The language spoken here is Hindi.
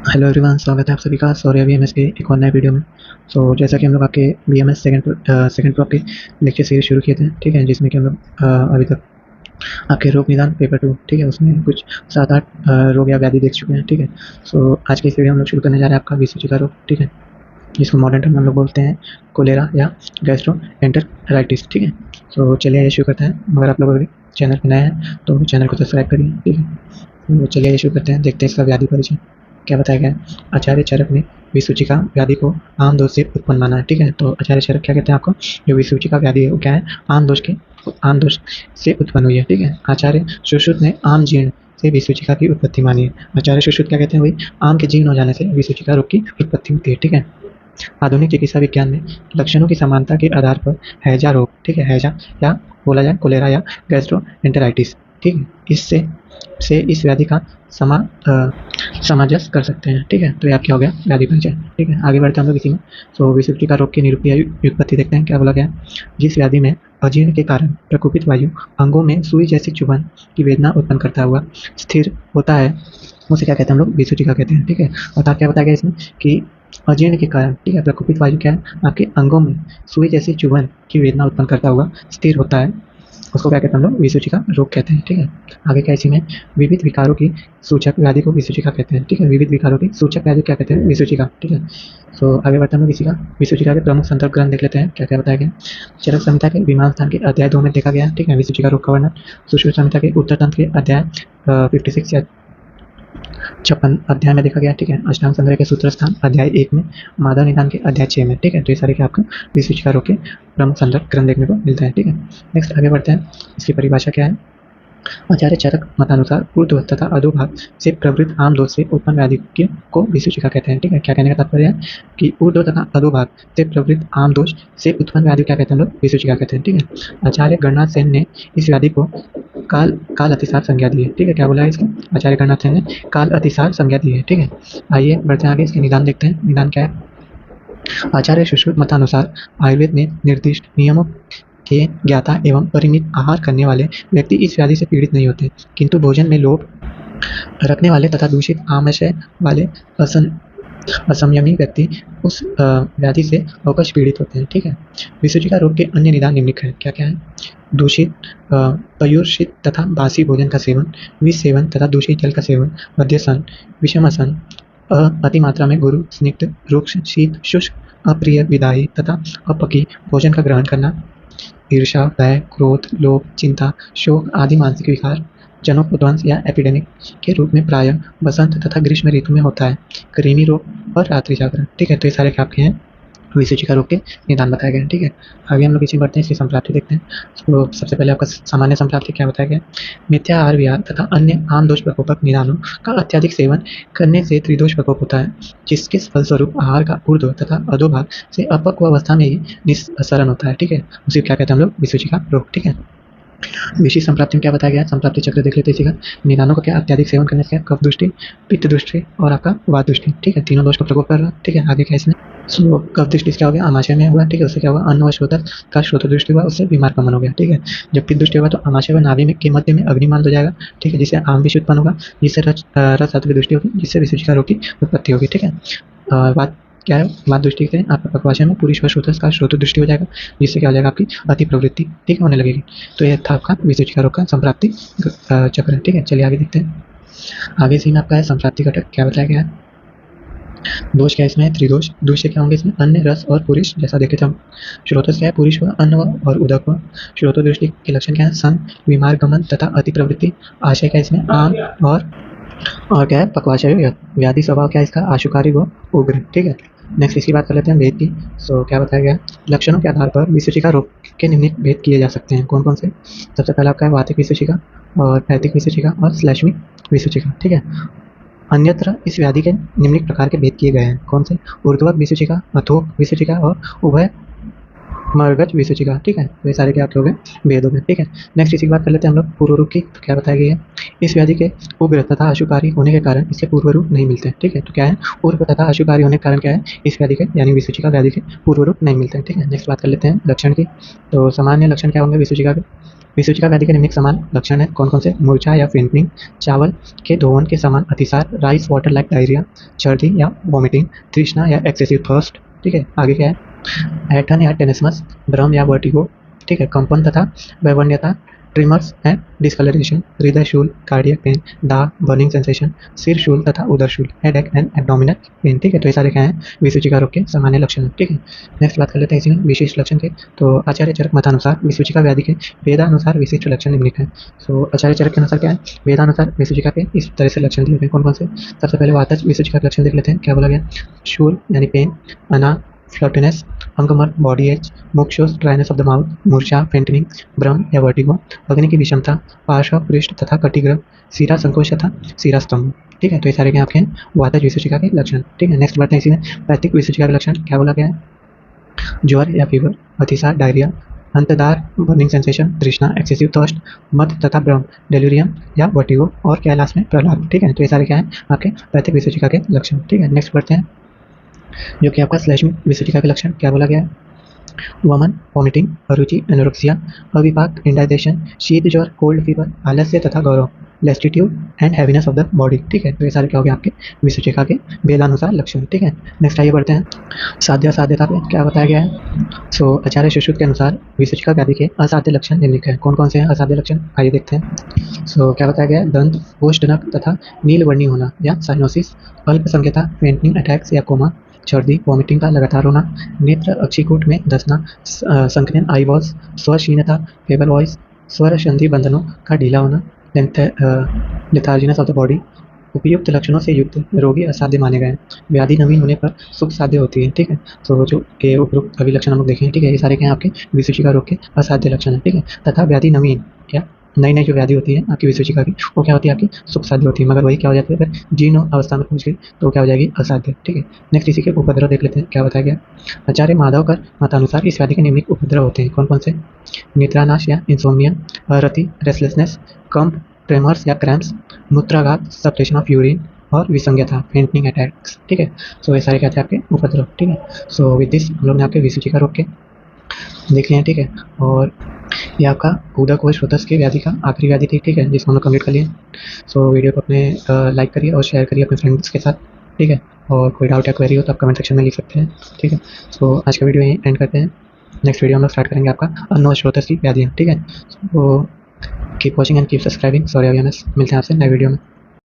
हेलो एवरीवन, स्वागत है आप सभी का सौर्य बीएमएस के एक और नए वीडियो में। जैसा कि हम लोग आपके बीएमएस सेकंड प्रॉप के लेक्चर सीरीज शुरू किए थे, ठीक है, जिसमें कि हम लोग अभी तक आपके रोग निदान पेपर 2, ठीक है, उसमें कुछ 7-8 रोग या व्याधि देख चुके हैं, ठीक है। आज के इस वीडियो में हम लोग शुरू करने जा रहे हैं आपका विसूची का रोग, ठीक है, जिसको मॉडर्न टर्म में हम लोग बोलते हैं कोलेरा या गैस्ट्रोएंटेराइटिस, ठीक है। चलिए शुरू करते हैं। अगर आप लोग अभी चैनल पर नए हैं तो चैनल को सब्सक्राइब करिए, ठीक है। चलिए शुरू करते हैं, देखते हैं इसका व्याधि परिचय क्या बताया गया है। आचार्य चरक ने विसूचिका व्याधि को आम दोष से उत्पन्न माना है, ठीक है। तो आचार्य चरक क्या कहते हैं आपको, जो विसूचिका व्याधि है वो क्या है, आम दोष से उत्पन्न हुई है, ठीक है। आचार्य सुश्रुत ने आम जीर्ण से विसूचिका की उत्पत्ति मानी है। आचार्य सुश्रुत क्या कहते हैं, वही आम के जीर्ण हो जाने से विसूचिका रोग की उत्पत्ति होती है, ठीक है। आधुनिक चिकित्सा विज्ञान में लक्षणों की समानता के आधार पर हैजा रोग, ठीक है, हैजा या बोला जाए कोलेरा या गैस्ट्रोएंटेराइटिस, ठीक है, इससे इस व्याधि का सामंजस्य कर सकते हैं, ठीक है। तो ये आपका हो गया व्याधि परिचय, ठीक है। आगे बढ़ते हैं हम लोग इसी में। विसूचिका रोग की निरूपीय व्युत्पत्ति देखते हैं, क्या बोला गया है। जिस व्याधि में अजीर्ण के कारण प्रकोपित वायु अंगों में सुई जैसी चुभन की वेदना उत्पन्न करता हुआ स्थिर होता है, उसे क्या कहते हैं हम लोग, विसूचिका कहते हैं, ठीक है। और क्या बताया गया इसमें कि अजीर्ण के कारण, ठीक है, प्रकोपित वायु क्या है, आपके अंगों में सुई जैसी चुभन की वेदना उत्पन्न करता हुआ स्थिर होता है, उसको क्या कहते हैं हम लोग, विसूचिका रोग कहते हैं, ठीक है। आगे क्या इसी में, विविध विकारों की सूचक व्याधि को विसूचिका कहते हैं, ठीक है। विविध विकारों की सूचक व्याधि क्या कहते हैं, विसूचिका, ठीक है। आगे बढ़ते हैं हम लोग इसी का विसूचिका के प्रमुख संदर्भ ग्रंथ देख लेते हैं, क्या क्या बताया गया। चरक संहिता के विमान स्थान के अध्याय 2 में देखा गया, ठीक है, विसूचिका रोग का वर्णन। सुश्रुत संहिता के उत्तर तंत्र के अध्याय 56 या 56 अध्याय में देखा गया, ठीक है। अष्टांग संग्रह के सूत्र स्थान अध्याय 1 में, मादा निदान के अध्याय 6 में, ठीक है। तो ये सारे क्या आपको विसूचिका रोग के प्रमुख संदर्भ ग्रंथ देखने को मिलता है, ठीक है। नेक्स्ट आगे बढ़ते हैं, इसकी परिभाषा क्या है। आचार्य चरक मतानुसार ऊर्ध्व तथा अधोभाग से प्रवृत्त आम दोष से उत्पन्न व्याधि को विसूचिका कहते हैं, ठीक है। क्या कहने का तात्पर्य है कि ऊर्ध्व तथा अधोभाग से प्रवृत्त आम दोष से उत्पन्न व्याधि क्या कहते हैं लोग, विसूचिका कहते हैं, ठीक है। आचार्य गणनाथ सेन ने इस व्याधि को काल अतिसार संज्ञा दी है, ठीक है। क्या बोला है इसका, आचार्य गणनाथ सेन ने काल अतिसार संज्ञा दी है, ठीक है। आइए बढ़ते हैं आगे, इसके निदान देखते हैं। निदान क्या है। आचार्य सुश्रुत मतानुसार आयुर्वेद में निर्दिष्ट नियमों के ज्ञाता एवं परिमित आहार करने वाले व्यक्ति इस व्याधि से पीड़ित नहीं होते, किंतु भोजन में लोभ रखने वाले तथा दूषित आमाशय वाले असंयमी व्यक्ति उस व्याधि से अवश्य पीड़ित होते हैं, ठीक है। विसूचिका रोग के अन्य निदान निम्नलिखित है, क्या क्या है। दूषित पयोर्षित तथा बासी भोजन का सेवन, विष सेवन तथा दूषित जल का सेवन, मद्यसन, विषमसन, अति मात्रा में गुरु स्निग्ध रुक्ष शीत शुष्क अप्रिय विदाई तथा अपकी भोजन का ग्रहण करना, ईर्ष्या, भय, क्रोध, लोभ, चिंता, शोक आदि मानसिक विकार जनोपध्वंस या एपिडेमिक के रूप में प्रायः बसंत तथा ग्रीष्म ऋतु में होता है। कृमि रोग और रात्रि जागरण, ठीक है। तो ये सारे क्या आपके हैं, विसूचिका रोग के निदान बताए गए हैं, ठीक है। आगे हम लोग इसी बढ़ते हैं, इसकी संप्राप्ति देखते हैं। तो सबसे पहले आपका सामान्य संप्राप्ति क्या बताया गया। मिथ्या आहार विहार तथा अन्य आम दोष प्रकोपक निदानों का अत्यधिक सेवन करने से त्रिदोष प्रकोप होता है, जिसके फलस्वरूप आहार का ऊर्ध्व तथा अधोभाग से अपक्व अवस्था में ही निस्सरण होता है, ठीक है। उसे क्या कहते हैं हम लोग, विसूचिका रोग, ठीक है। विशेष संप्राप्ति में क्या बताया गया, संप्राप्ति चक्र देख लेते हैं। निदानों का क्या, अत्यधिक सेवन करने से कफ दृष्टि, पित्त दृष्टि और आपका वात दृष्टि, ठीक है, तीनों दोष का प्रकोप कर रहा है, ठीक है। आगे क्या इसमें, कफ दृष्टि क्या हो गया, आमाशय में हुआ, ठीक है। उससे क्या हुआ, अन्न व श्रोत्र का श्रोत्र दृष्टि हुआ, उससे बीमार का मन हो गया, ठीक है। जब पित्त दृष्टि हुआ तो आमाशय व नाभि में के मध्य में अग्निमांद हो जाएगा, ठीक है, जिससे आम विष उत्पन्न होगा, जिससे रस धातु की दृष्टि होगी, जिससे विसूचिका रोग की उत्पत्ति होगी, ठीक है। वात क्या है, वात दृष्टि से आपका पक्वाशय में पुरुष व श्रोत्र का श्रोत्र दृष्टि हो जाएगा, जिससे क्या हो जाएगा, आपकी अति प्रवृत्ति, ठीक है, होने लगेगी। तो यह था आपका विसूचिका रोग का संप्राप्ति चक्र, ठीक है। चलिए आगे देखते हैं। आगे से आपका है संप्राप्ति घटक, क्या बताया गया है। दोष क्या है इसमें, त्रिदोष। दोष क्या होंगे इसमें, अन्न, रस और पुरुष, जैसा देखे थे हम। श्रोत्र क्या है, पुरुष व अन्न और उदक व श्रोत्र दृष्टि के लक्षण क्या है, सन, विमार गमन तथा अति प्रवृत्ति। आशय क्या है इसमें, आम और क्या है, पक्वाशय व्याधि स्वभाव क्या है इसका, आशुकारी व उग्र, ठीक है। नेक्स्ट इसकी बात कर लेते हैं भेद की। क्या बताया गया, लक्षणों के आधार पर विसूचिका रोग के निम्नलिखित भेद किए जा सकते हैं, कौन कौन से। सबसे पहला आपका है वातिक विसूचिका और पैथिक विसूचिका और श्लैष्मिक विसूचिका, ठीक है। अन्यत्र इस व्याधि के निम्नलिखित प्रकार के भेद किए गए हैं, कौन से, ऊर्ध्वक विसूचिका, अधोक विसूचिका और उभय मर्गज विसूचिका, ठीक है। तो ये सारे क्या आपके हो गए, भेद हो गए, ठीक है। नेक्स्ट इसी की बात कर लेते हैं हम लोग पूर्व रूप की। तो क्या बताया गया है, इस व्याधि के उग्र तथा अशुकारी होने के कारण इसके पूर्व रूप नहीं मिलते, ठीक है। तो क्या है, उग्र तथा अशुकारी होने के कारण क्या है, इस व्याधि के यानी विसूचिका व्याधि के पूर्व रूप नहीं मिलते हैं, ठीक है। नेक्स्ट बात कर लेते हैं लक्षण की। तो सामान्य लक्षण क्या होंगे विसूचिका के, विसूचिका व्याधि के निम्नलिखित समान लक्षण है, कौन कौन से? मूर्छा या फेंटिंग, चावल के धोवन के समान अतिसार, राइस वाटर लाइक डायरिया, सर्दी या वॉमिटिंग, तृष्णा या एक्सेसिव थर्स्ट। ठीक है, आगे क्या है? ऐंठन या टेनिसमस, भ्रम या वर्टिगो, ठीक है, कंपन तथा वैवन्यता, ट्रिमर्स एंड डिस्कलरेशन, हृदय शूल, कार्डियक पेन, दाग, बर्निंग सेंसेशन, सिर शूल तथा उदर शूल, हेडेक एंड एब्डोमिनल पेन। ठीक है, तो ये सारे क्या हैं? विसूचिका रोग के सामान्य लक्षण हैं। ठीक है, नेक्स्ट बात कर लेते हैं इसी में विशिष्ट लक्षण के। तो आचार्य चरक मतानुसार विसूचिका व्याधि के वेदानुसार विशिष्ट लक्षण निम्नलिखित हैं। तो आचार्य चरक के अनुसार क्या है? वेदानुसार विसूचिका के इस तरह से लक्षण दिए गए, कौन कौन से? सबसे पहले वातज विसूचिका के लक्षण देख लेते हैं, क्या बोला गया? शूल यानी पेन, अना फ्लर्टिनेस, अंगमर्द बॉडी एज, मुख शोष ड्राइनेस ऑफ द माउथ, मूर्छा फेंटनिंग, भ्रम या वर्टिगो, अग्नि की विषमता, पार्श्व पृष्ठ तथा कटिग्रह, सीरा संकोच तथा सीरा स्तंभ। ठीक है, तो ये सारे क्या आपके हैं? वातज विसूचिका के लक्षण। ठीक है, नेक्स्ट बढ़ते हैं इसी में पैथिक विसूचिका के लक्षण, क्या बोला गया है? ज्वर या फीवर, अतिसार डायरिया, अंतदार बर्निंग सेंसेशन, तृष्णा एक्सेसिव थर्स्ट, मद तथा भ्रम, डेल्यूरियम या वर्टिगो और क्या लास्ट में? प्रहलाद। ठीक है, तो ये सारे क्या हैं? आपके पैथिक विसूचिका के लक्षण। ठीक है, नेक्स्ट बढ़ते हैं जो कि आपका श्लेष्मिक विसूचिका के लक्षण, क्या बोला गया है? वमन, वॉमिटिंग, अरुचि, एनोरेक्सिया, अविपाक, इंडाइजेशन, शीत ज्वर, कोल्ड फीवर, आलस्य तथा गौरव, lassitude and heaviness of the body. ठीक है, तो ये सारे क्या हो गए आपके विसूचिका के वेदानुसार लक्षण। ठीक है, नेक्स्ट आइए बढ़ते हैं साध्य असाध्यता पे, क्या बताया गया है? सो आचार्य सुश्रुत के अनुसार विसूचिका व्याधि के असाध्य लक्षण निम्नलिखित हैं, कौन कौन से हैं असाध्य लक्षण? आइए देखते हैं। सो क्या बताया गया है? दंत ओष्ठनक तथा नीलवर्णी होना या साइनोसिस, अल्पसंख्यता, फेंटनिंग अटैक्स या कोमा, सर्दी, वॉमिटिंग का लगातार होना, नेत्र अक्षिकूट में धंसना, संकीर्ण आई वॉल्स, स्वर क्षीणता, फेबल वॉइस, स्वर संधि बंधनों का ढीला होना, लेथार्जीनेस ऑफ द बॉडी। उपयुक्त लक्षणों से युक्त रोगी असाध्य माने गए हैं। व्याधि नवीन होने पर सुख साध्य होती है। ठीक है, तो जो ये उपयुक्त अभी लक्षण हम लोग देखें, ठीक है, ये सारे क्या हैं? आपके विसूचिका रोग के असाध्य लक्षण है। ठीक है, तथा व्याधि नवीन या नई नई जो व्याधि होती है आपकी विसूचिका की, वो क्या होती है? आपकी सुख साध्य होती है, मगर वही क्या हो जाती है? अगर जीर्ण अवस्था में पहुंच गई तो क्या हो जाएगी? असाध्य। ठीक है, नेक्स्ट इसी के उपद्रव देख लेते हैं, क्या बताया गया? आचार्य माधवकर मतानुसार इस व्याधि के निम्नलिखित उपद्रव होते हैं, कौन कौन से? नेत्रानाश या इंसोम्निया, रति रेस्टलेसनेस, कंप, ट्रेमर्स या क्रैम्प्स, मूत्राघात, सप्रेशन ऑफ यूरिन और विसंज्ञता, फेंटनिंग अटैक्स। ठीक है, सो ये सारे क्या थे? आपके उपद्रव। ठीक है, सो विद दिस हम लोग ने आपके विसूचिका रोग के देख लिया। ठीक है, और ये आपका उदक व श्रोतस की व्याधि का आखिरी व्याधि थी। ठीक है, जिसको हम लोग कंप्लीट कर लिए। सो वीडियो को अपने लाइक करिए और शेयर करिए अपने फ्रेंड्स के साथ। ठीक है, और कोई डाउट या क्वेरी हो तो आप कमेंट सेक्शन में लिख सकते हैं। ठीक है, सो आज का वीडियो यहीं एंड करते हैं। नेक्स्ट वीडियो हम लोग स्टार्ट करेंगे आपका अन्न व श्रोतस की व्याधियाँ। ठीक है, so keep watching and keep subscribing. Sorry awareness, मिलते हैं आपसे नए वीडियो में।